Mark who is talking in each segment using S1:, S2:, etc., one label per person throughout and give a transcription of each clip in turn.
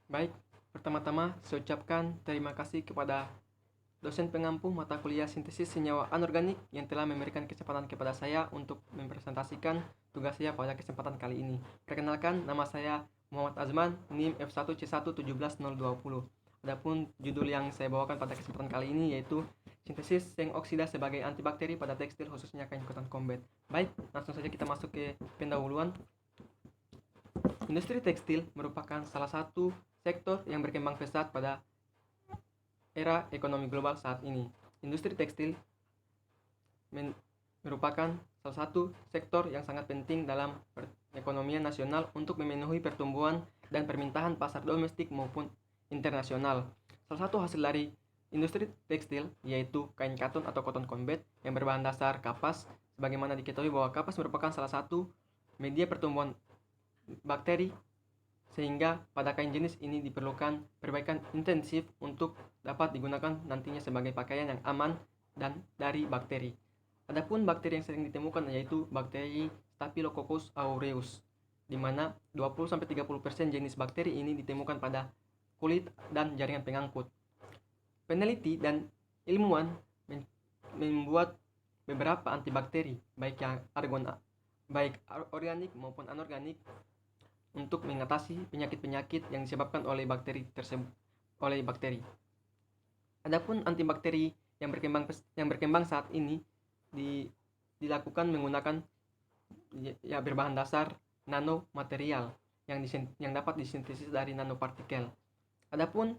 S1: Baik, pertama-tama saya ucapkan terima kasih kepada dosen pengampu mata kuliah sintesis senyawa anorganik yang telah memberikan kesempatan kepada saya untuk mempresentasikan tugas saya pada kesempatan kali ini. Perkenalkan, nama saya Muhammad Azman, NIM F1C1171020. Adapun judul yang saya bawakan pada kesempatan kali ini yaitu sintesis seng oksida sebagai antibakteri pada tekstil khususnya kain cotton combat. Baik, langsung saja kita masuk ke pendahuluan. Industri tekstil merupakan salah satu sektor yang berkembang pesat pada era ekonomi global saat ini. Industri tekstil merupakan salah satu sektor yang sangat penting dalam perekonomian nasional untuk memenuhi pertumbuhan dan permintaan pasar domestik maupun internasional. Salah satu hasil dari industri tekstil yaitu kain katun atau cotton combat yang berbahan dasar kapas. Sebagaimana diketahui bahwa kapas merupakan salah satu media pertumbuhan bakteri, sehingga pada kain jenis ini diperlukan perbaikan intensif untuk dapat digunakan nantinya sebagai pakaian yang aman dan dari bakteri. Adapun bakteri yang sering ditemukan yaitu bakteri Staphylococcus aureus, di mana 20-30% jenis bakteri ini ditemukan pada kulit dan jaringan pengangkut. Peneliti dan ilmuwan membuat beberapa antibakteri, baik organik maupun anorganik, untuk mengatasi penyakit-penyakit yang disebabkan oleh bakteri tersebut. Adapun antibakteri yang berkembang saat ini dilakukan menggunakan berbahan dasar nanomaterial yang dapat disintesis dari nanopartikel. Adapun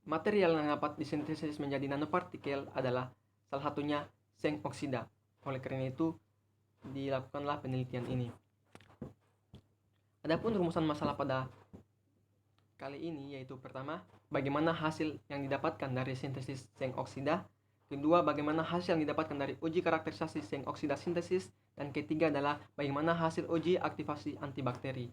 S1: material yang dapat disintesis menjadi nanopartikel adalah salah satunya seng oksida. Oleh karena itu dilakukanlah penelitian ini. Adapun rumusan masalah pada kali ini yaitu pertama, bagaimana hasil yang didapatkan dari sintesis seng oksida. Kedua, bagaimana hasil yang didapatkan dari uji karakterisasi seng oksida sintesis. Dan ketiga adalah bagaimana hasil uji aktivasi antibakteri.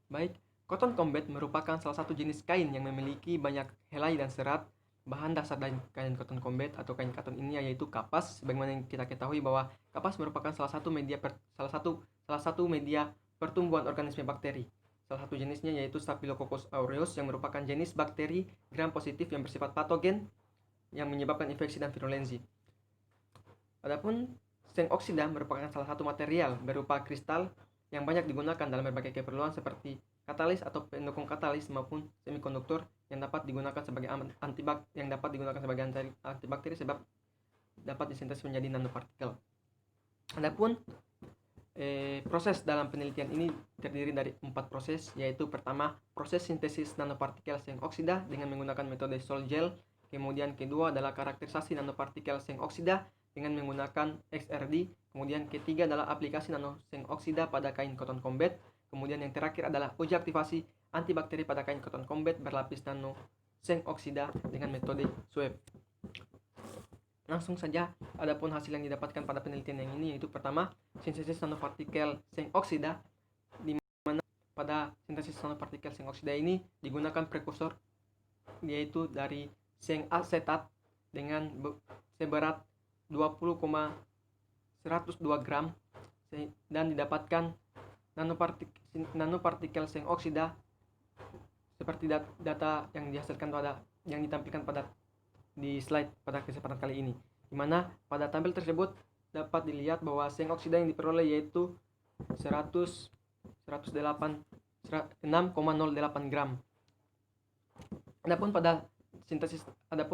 S1: Baik, cotton combat merupakan salah satu jenis kain yang memiliki banyak helai dan serat. Bahan dasar dari kain cotton combat atau kain katun ini yaitu kapas. Sebagaimana yang kita ketahui bahwa kapas merupakan salah satu media pertumbuhan organisme bakteri. Salah satu jenisnya yaitu Staphylococcus aureus yang merupakan jenis bakteri gram positif yang bersifat patogen yang menyebabkan infeksi dan virulensi. Adapun seng oksida merupakan salah satu material berupa kristal yang banyak digunakan dalam berbagai keperluan seperti katalis atau pendukung katalis maupun semikonduktor yang dapat digunakan sebagai antibakteri sebab dapat disintesis menjadi nanopartikel. Adapun proses dalam penelitian ini terdiri dari 4 proses, yaitu pertama proses sintesis nanopartikel seng oksida dengan menggunakan metode sol gel. Kemudian kedua adalah karakterisasi nanopartikel seng oksida dengan menggunakan XRD. Kemudian ketiga adalah aplikasi nano seng oksida pada kain cotton combat. Kemudian yang terakhir adalah uji aktivasi antibakteri pada kain cotton combat berlapis nano seng oksida dengan metode swab. Langsung saja, adapun hasil yang didapatkan pada penelitian yang ini yaitu pertama, sintesis nanopartikel seng oksida, di mana pada sintesis nanopartikel seng oksida ini digunakan prekursor yaitu dari seng asetat dengan seberat 20,102 gram dan didapatkan nanopartikel seng oksida seperti data yang ditampilkan pada di slide pada kesempatan kali ini, di mana pada tabel tersebut dapat dilihat bahwa seng oksida yang diperoleh yaitu 6,08 gram. Adapun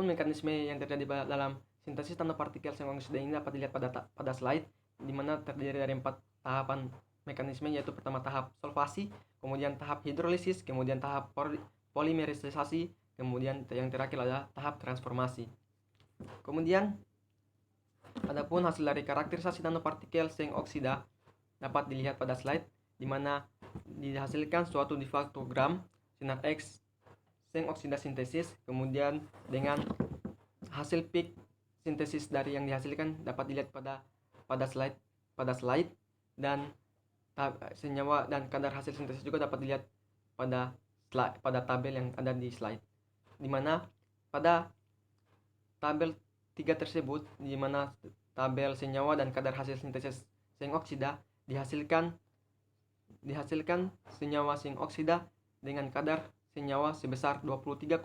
S1: mekanisme yang terjadi dalam sintesis nanopartikel seng oksida ini dapat dilihat pada slide, di mana terdiri dari 4 tahapan mekanisme, yaitu pertama tahap solvasi, kemudian tahap hidrolisis, kemudian tahap polimerisasi, kemudian yang terakhir adalah tahap transformasi. Kemudian adapun hasil dari karakterisasi nanopartikel seng oksida dapat dilihat pada slide, di mana dihasilkan suatu diflatogram sinar X seng oksida sintesis. Kemudian dengan hasil peak sintesis dari yang dihasilkan dapat dilihat pada slide dan senyawa dan kadar hasil sintesis juga dapat dilihat pada tabel yang ada di slide, di mana pada tabel 3 tersebut, di mana tabel senyawa dan kadar hasil sintesis seng oksida dihasilkan senyawa seng oksida dengan kadar senyawa sebesar 23,3%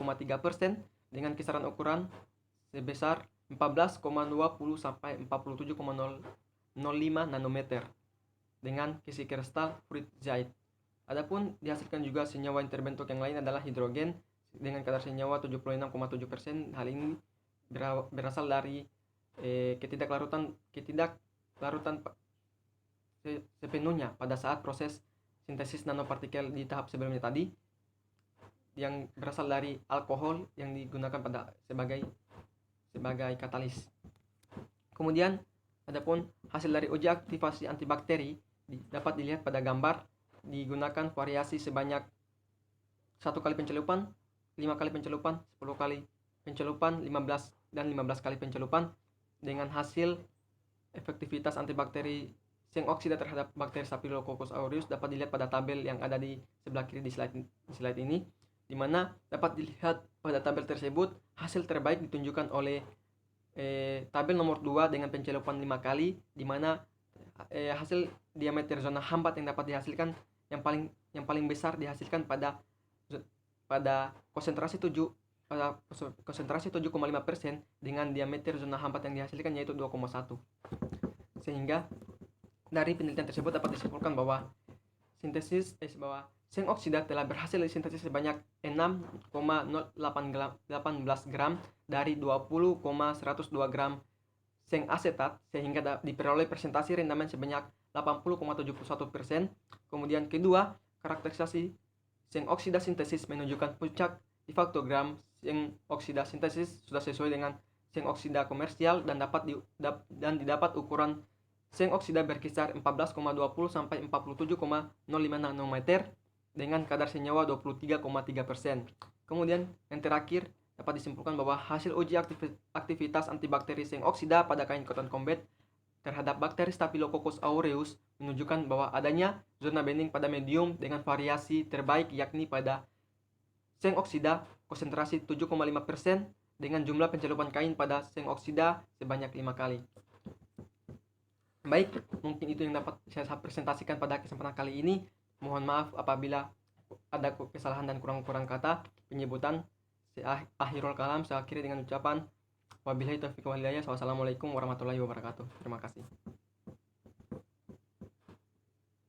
S1: dengan kisaran ukuran sebesar 14,20 sampai 47,05 nanometer dengan kisi kristal fluid zait. Adapun dihasilkan juga senyawa yang terbentuk yang lain adalah hidrogen dengan kadar senyawa 76,7%. Hal ini berasal dari ketidaklaratan sepenuhnya pada saat proses sintesis nanopartikel di tahap sebelumnya tadi, yang berasal dari alkohol yang digunakan sebagai katalis. Kemudian adapun hasil dari uji aktivasi antibakteri dapat dilihat pada gambar. Digunakan variasi sebanyak 1 kali pencelupan, 5 kali pencelupan, 10 kali pencelupan, 15 dan 15 kali pencelupan, dengan hasil efektivitas antibakteri zinc oksida terhadap bakteri Staphylococcus aureus dapat dilihat pada tabel yang ada di sebelah kiri di slide ini, di mana dapat dilihat pada tabel tersebut hasil terbaik ditunjukkan oleh tabel nomor 2 dengan pencelupan 5 kali, di mana hasil diameter zona hambat yang dapat dihasilkan yang paling besar dihasilkan pada konsentrasi 7,5% dengan diameter zona hambat yang dihasilkan yaitu 2,1. Sehingga dari penelitian tersebut dapat disimpulkan bahwa zinc oksida telah berhasil disintesis sebanyak 6,018 gram dari 20,102 gram zinc asetat, sehingga diperoleh presentasi rendaman sebanyak 80,71%. Kemudian kedua, karakterisasi zinc oksida sintesis menunjukkan puncak di faktogram zinc oksida sintesis sudah sesuai dengan zinc oksida komersial dan didapat ukuran zinc oksida berkisar 14,20 sampai 47,05 nanometer dengan kadar senyawa 23,3%. Kemudian yang terakhir, dapat disimpulkan bahwa hasil uji aktivitas antibakteri zinc oksida pada kain cotton combat terhadap bakteri Staphylococcus aureus menunjukkan bahwa adanya zona bending pada medium dengan variasi terbaik, yakni pada zinc oksida konsentrasi 7,5% dengan jumlah pencelupan kain pada zinc oksida sebanyak 5 kali. Baik, mungkin itu yang dapat saya presentasikan pada kesempatan kali ini. Mohon maaf apabila ada kesalahan dan kurang-kurang kata penyebutan. Akhirul kalam, saya akhiri dengan ucapan wabillahi taufiq wal hidayah. Wassalamualaikum warahmatullahi wabarakatuh. Terima kasih.